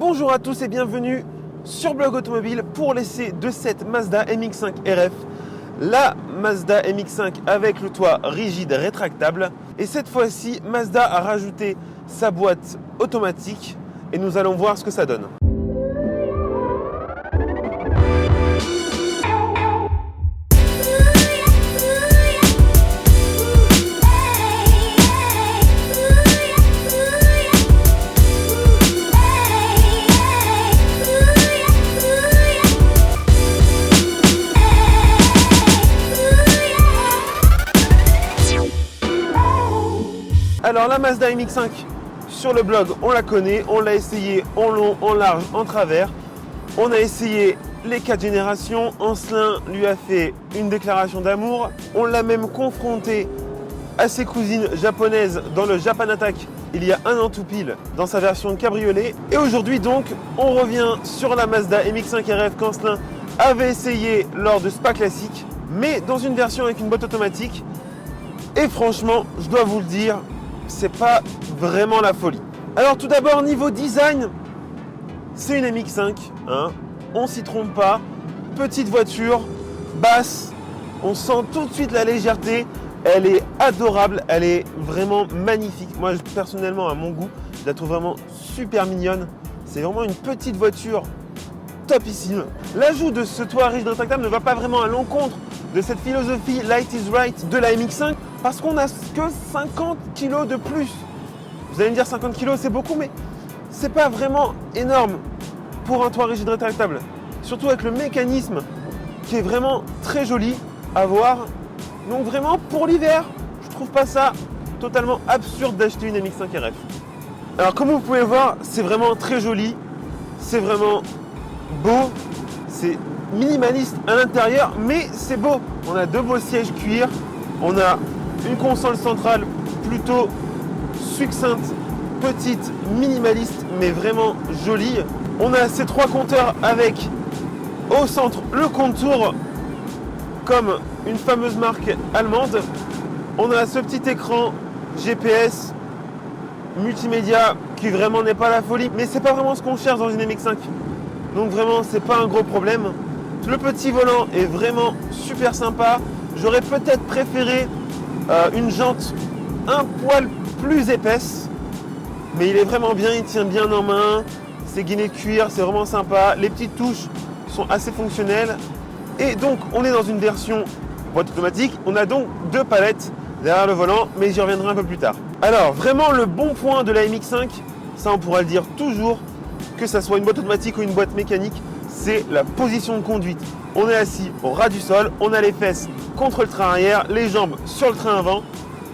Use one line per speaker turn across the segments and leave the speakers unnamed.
Bonjour à tous et bienvenue sur Blog Automobile pour l'essai de cette Mazda MX-5 RF. La Mazda MX-5 avec le toit rigide rétractable. Et cette fois-ci, Mazda a rajouté sa boîte automatique et nous allons voir ce que ça donne. Alors la Mazda MX-5 sur le blog, on la connaît, on l'a essayé en long, en large, en travers. On a essayé les 4 générations, Ancelin lui a fait une déclaration d'amour. On l'a même confronté à ses cousines japonaises dans le Japan Attack il y a un an tout pile dans sa version cabriolet. Et aujourd'hui donc, on revient sur la Mazda MX-5 RF qu'Ancelin avait essayé lors de Spa Classique, mais dans une version avec une boîte automatique. Et franchement, je dois vous le dire, c'est pas vraiment la folie. Alors tout d'abord, niveau design, c'est une MX-5, hein, on s'y trompe pas. Petite voiture, basse, on sent tout de suite la légèreté. Elle est adorable, elle est vraiment magnifique. Moi, personnellement, à mon goût, je la trouve vraiment super mignonne. C'est vraiment une petite voiture topissime. L'ajout de ce toit rigide rétractable ne va pas vraiment à l'encontre de cette philosophie Light is Right de la MX-5 parce qu'on n'a que 50 kg de plus. Vous allez me dire 50 kg c'est beaucoup, mais c'est pas vraiment énorme pour un toit rigide rétractable. Surtout avec le mécanisme qui est vraiment très joli à voir. Donc vraiment pour l'hiver, je trouve pas ça totalement absurde d'acheter une MX-5 RF. Alors comme vous pouvez voir, c'est vraiment très joli, c'est vraiment beau, c'est minimaliste à l'intérieur, mais c'est beau. On a 2 beaux sièges cuir, on a une console centrale plutôt succincte, petite, minimaliste, mais vraiment jolie. On a ces 3 compteurs avec au centre le contour comme une fameuse marque allemande. On a ce petit écran GPS multimédia qui vraiment n'est pas la folie, mais c'est pas vraiment ce qu'on cherche dans une MX-5. Donc vraiment, c'est pas un gros problème. Le petit volant est vraiment super sympa. J'aurais peut-être préféré une jante un poil plus épaisse, mais il est vraiment bien, il tient bien en main. C'est gainé de cuir, c'est vraiment sympa. Les petites touches sont assez fonctionnelles. Et donc, on est dans une version boîte automatique. On a donc 2 palettes derrière le volant, mais j'y reviendrai un peu plus tard. Alors, vraiment, le bon point de la MX-5, ça on pourra le dire toujours, que ça soit une boîte automatique ou une boîte mécanique, c'est la position de conduite. On est assis au ras du sol, on a les fesses contre le train arrière, les jambes sur le train avant.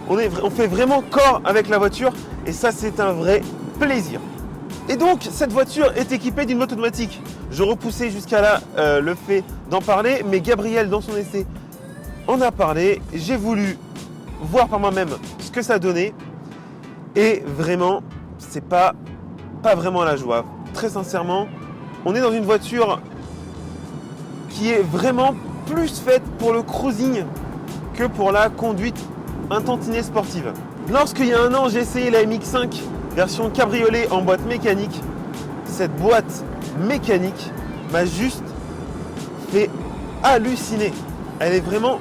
On fait vraiment corps avec la voiture et ça c'est un vrai plaisir. Et donc cette voiture est équipée d'une boîte automatique. Je repoussais jusqu'à là le fait d'en parler, mais Gabriel dans son essai en a parlé. J'ai voulu voir par moi-même ce que ça donnait et vraiment c'est pas vraiment la joie. Très sincèrement, on est dans une voiture qui est vraiment plus faite pour le cruising que pour la conduite un tantinet sportive. Lorsqu'il y a un an, j'ai essayé la MX-5 version cabriolet en boîte mécanique. Cette boîte mécanique m'a juste fait halluciner. Elle est vraiment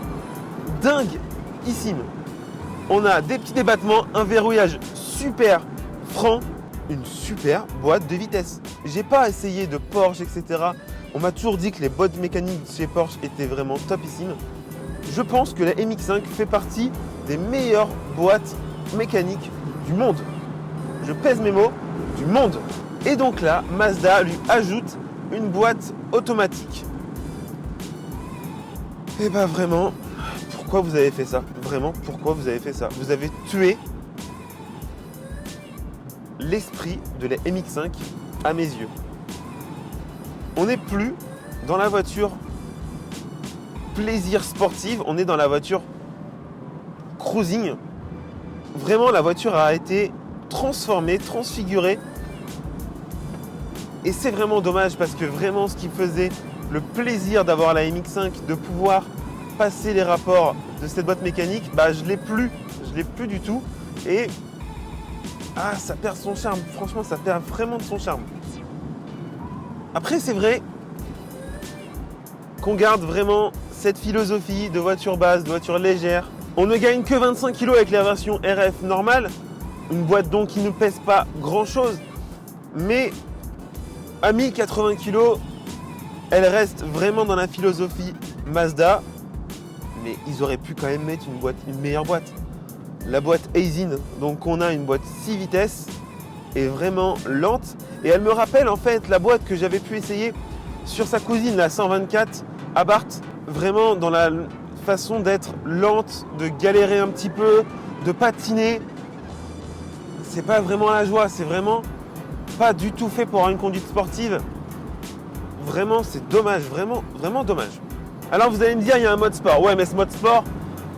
dingueissime. On a des petits débattements, un verrouillage super franc, une super boîte de vitesse. J'ai pas essayé de Porsche, etc. On m'a toujours dit que les boîtes mécaniques chez Porsche étaient vraiment topissimes. Je pense que la MX-5 fait partie des meilleures boîtes mécaniques du monde. Je pèse mes mots, du monde. Et donc là, Mazda lui ajoute une boîte automatique. Et bah vraiment, pourquoi vous avez fait ça? Vraiment, pourquoi vous avez fait ça? Vous avez tué l'esprit de la MX-5 à mes yeux. On n'est plus dans la voiture plaisir sportive, on est dans la voiture cruising. Vraiment, la voiture a été transformée, transfigurée. Et c'est vraiment dommage parce que vraiment ce qui faisait le plaisir d'avoir la MX-5, de pouvoir passer les rapports de cette boîte mécanique, bah je l'ai plus du tout. Et ça perd son charme, franchement ça perd vraiment de son charme. Après, c'est vrai qu'on garde vraiment cette philosophie de voiture basse, de voiture légère. On ne gagne que 25 kg avec la version RF normale, une boîte donc qui ne pèse pas grand chose, mais à 1080 kg, elle reste vraiment dans la philosophie Mazda, mais ils auraient pu quand même mettre une meilleure boîte. La boîte Aisin, donc on a une boîte 6 vitesses, est vraiment lente, et elle me rappelle en fait la boîte que j'avais pu essayer sur sa cousine, la 124 Abarth, vraiment dans la façon d'être lente, de galérer un petit peu, de patiner. C'est pas vraiment la joie, c'est vraiment pas du tout fait pour avoir une conduite sportive. Vraiment, c'est dommage, vraiment, vraiment dommage. Alors vous allez me dire, il y a un mode sport. Ouais, mais ce mode sport,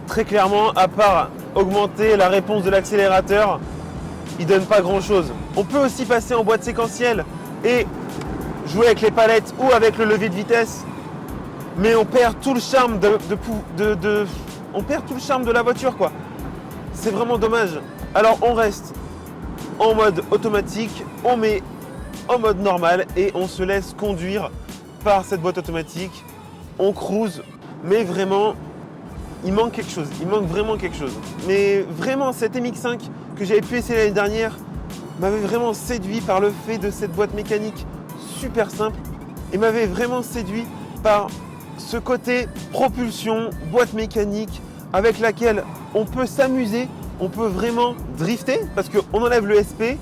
très clairement, à part augmenter la réponse de l'accélérateur, il donne pas grand chose. On peut aussi passer en boîte séquentielle et jouer avec les palettes ou avec le levier de vitesse, mais on perd tout le charme on perd tout le charme de la voiture, quoi. C'est vraiment dommage. Alors on reste en mode automatique, on met en mode normal et on se laisse conduire par cette boîte automatique. On cruise, mais vraiment, il manque quelque chose. Il manque vraiment quelque chose. Mais vraiment, cette MX5 que j'avais pu essayer l'année dernière m'avait vraiment séduit par le fait de cette boîte mécanique super simple et m'avait vraiment séduit par ce côté propulsion, boîte mécanique avec laquelle on peut s'amuser, on peut vraiment drifter parce qu'on enlève le SP.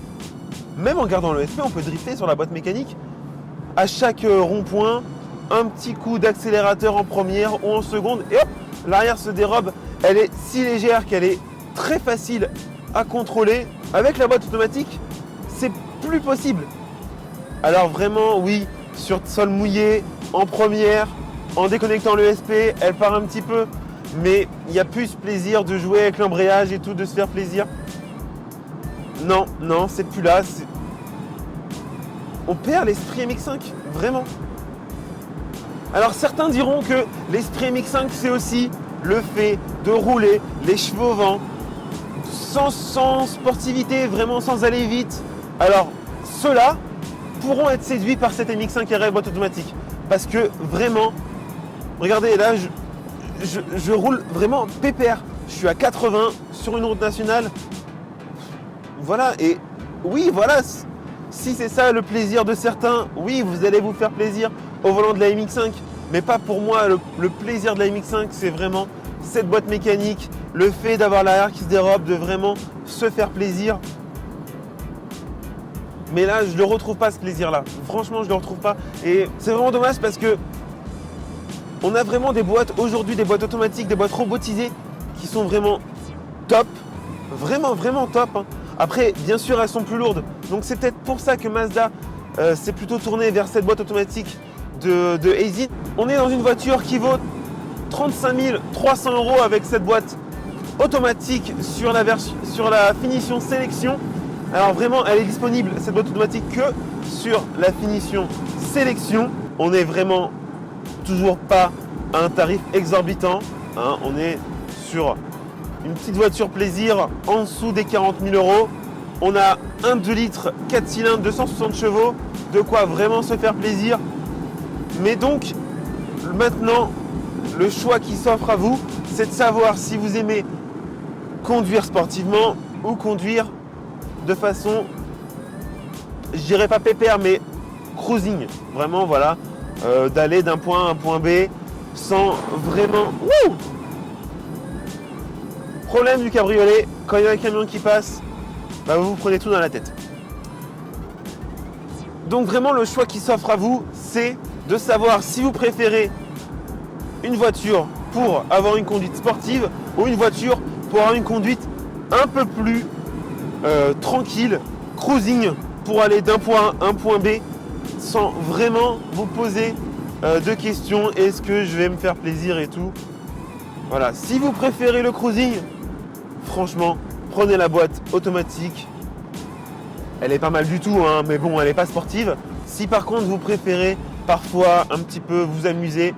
Même en gardant le SP, on peut drifter sur la boîte mécanique. À chaque rond-point, un petit coup d'accélérateur en première ou en seconde et hop, l'arrière se dérobe. Elle est si légère qu'elle est très facile à contrôler. Avec la boîte automatique, c'est plus possible. Alors vraiment, oui, sur sol mouillé, en première, en déconnectant le SP, elle part un petit peu. Mais il n'y a plus ce plaisir de jouer avec l'embrayage et tout, de se faire plaisir. Non, non, c'est plus là. On perd l'esprit MX5, vraiment. Alors certains diront que l'esprit MX5, c'est aussi le fait de rouler les chevaux au vent, sans sportivité, vraiment sans aller vite. Alors ceux-là pourront être séduits par cette MX5 RF boîte automatique. Parce que vraiment, regardez là, je roule vraiment pépère. Je suis à 80 sur une route nationale. Voilà, et oui, voilà, si c'est ça le plaisir de certains, oui, vous allez vous faire plaisir au volant de la MX5, mais pas pour moi. Le plaisir de la MX5, c'est vraiment cette boîte mécanique, le fait d'avoir l'arrière qui se dérobe, de vraiment se faire plaisir. Mais là, je ne le retrouve pas, ce plaisir-là. Franchement, je ne le retrouve pas. Et c'est vraiment dommage parce que on a vraiment des boîtes aujourd'hui, des boîtes automatiques, des boîtes robotisées qui sont vraiment top. Vraiment, vraiment top, hein. Après, bien sûr, elles sont plus lourdes. Donc c'est peut-être pour ça que Mazda s'est plutôt tourné vers cette boîte automatique de Aisin. On est dans une voiture qui vaut 35 300 € avec cette boîte automatique sur la finition sélection. Alors vraiment, elle est disponible, cette boîte automatique, que sur la finition sélection. On n'est vraiment toujours pas à un tarif exorbitant, hein. On est sur une petite voiture plaisir en dessous des 40 000 €. On a un 2 litres 4 cylindres 260 chevaux, de quoi vraiment se faire plaisir. Mais donc maintenant, le choix qui s'offre à vous, c'est de savoir si vous aimez conduire sportivement ou conduire de façon, je dirais pas pépère, mais cruising. Vraiment, voilà, d'aller d'un point A à un point B sans vraiment... Wouh! Problème du cabriolet, quand il y a un camion qui passe, bah vous prenez tout dans la tête. Donc vraiment, le choix qui s'offre à vous, c'est de savoir si vous préférez une voiture pour avoir une conduite sportive ou une voiture pour avoir une conduite un peu plus tranquille, cruising, pour aller d'un point A à un point B sans vraiment vous poser de questions. Est-ce que je vais me faire plaisir et tout. Voilà, si vous préférez le cruising, franchement, prenez la boîte automatique. Elle est pas mal du tout, hein, mais bon, elle n'est pas sportive. Si par contre vous préférez parfois un petit peu vous amuser,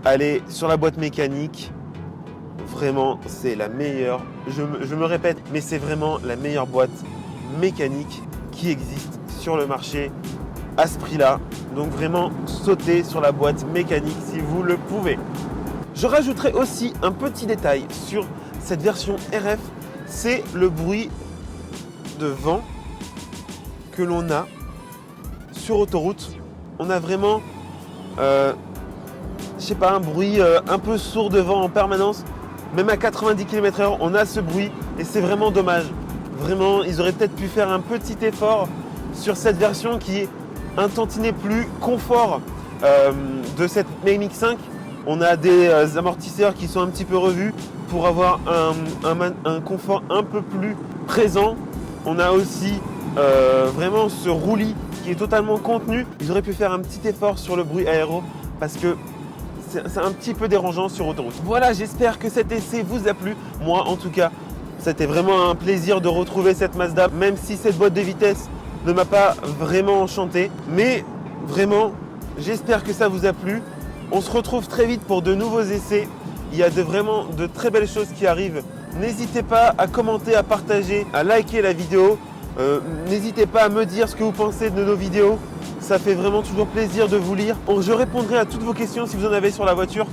allez sur la boîte mécanique. Vraiment, c'est la meilleure. Je me répète, mais c'est vraiment la meilleure boîte mécanique qui existe sur le marché. à ce prix-là. Donc vraiment, sautez sur la boîte mécanique si vous le pouvez. Je rajouterai aussi un petit détail sur cette version RF, c'est le bruit de vent que l'on a sur autoroute. On a vraiment, je sais pas, un bruit un peu sourd de vent en permanence. Même à 90 km/h, on a ce bruit et c'est vraiment dommage. Vraiment, ils auraient peut-être pu faire un petit effort sur cette version qui est un tantinet plus confort de cette MX5. On a des amortisseurs qui sont un petit peu revus pour avoir un confort un peu plus présent. On a aussi vraiment ce roulis qui est totalement contenu. Ils auraient pu faire un petit effort sur le bruit aéro parce que c'est un petit peu dérangeant sur autoroute. Voilà, j'espère que cet essai vous a plu. Moi, en tout cas, c'était vraiment un plaisir de retrouver cette Mazda, même si cette boîte de vitesse ne m'a pas vraiment enchanté. Mais vraiment, j'espère que ça vous a plu. On se retrouve très vite pour de nouveaux essais. Il y a vraiment de très belles choses qui arrivent. N'hésitez pas à commenter, à partager, à liker la vidéo. N'hésitez pas à me dire ce que vous pensez de nos vidéos. Ça fait vraiment toujours plaisir de vous lire. Je répondrai à toutes vos questions si vous en avez sur la voiture.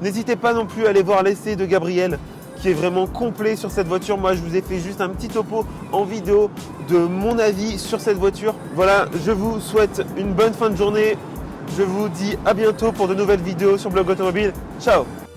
N'hésitez pas non plus à aller voir l'essai de Gabriel qui est vraiment complet sur cette voiture. Moi, je vous ai fait juste un petit topo en vidéo de mon avis sur cette voiture. Voilà, je vous souhaite une bonne fin de journée. Je vous dis à bientôt pour de nouvelles vidéos sur Blog Automobile. Ciao!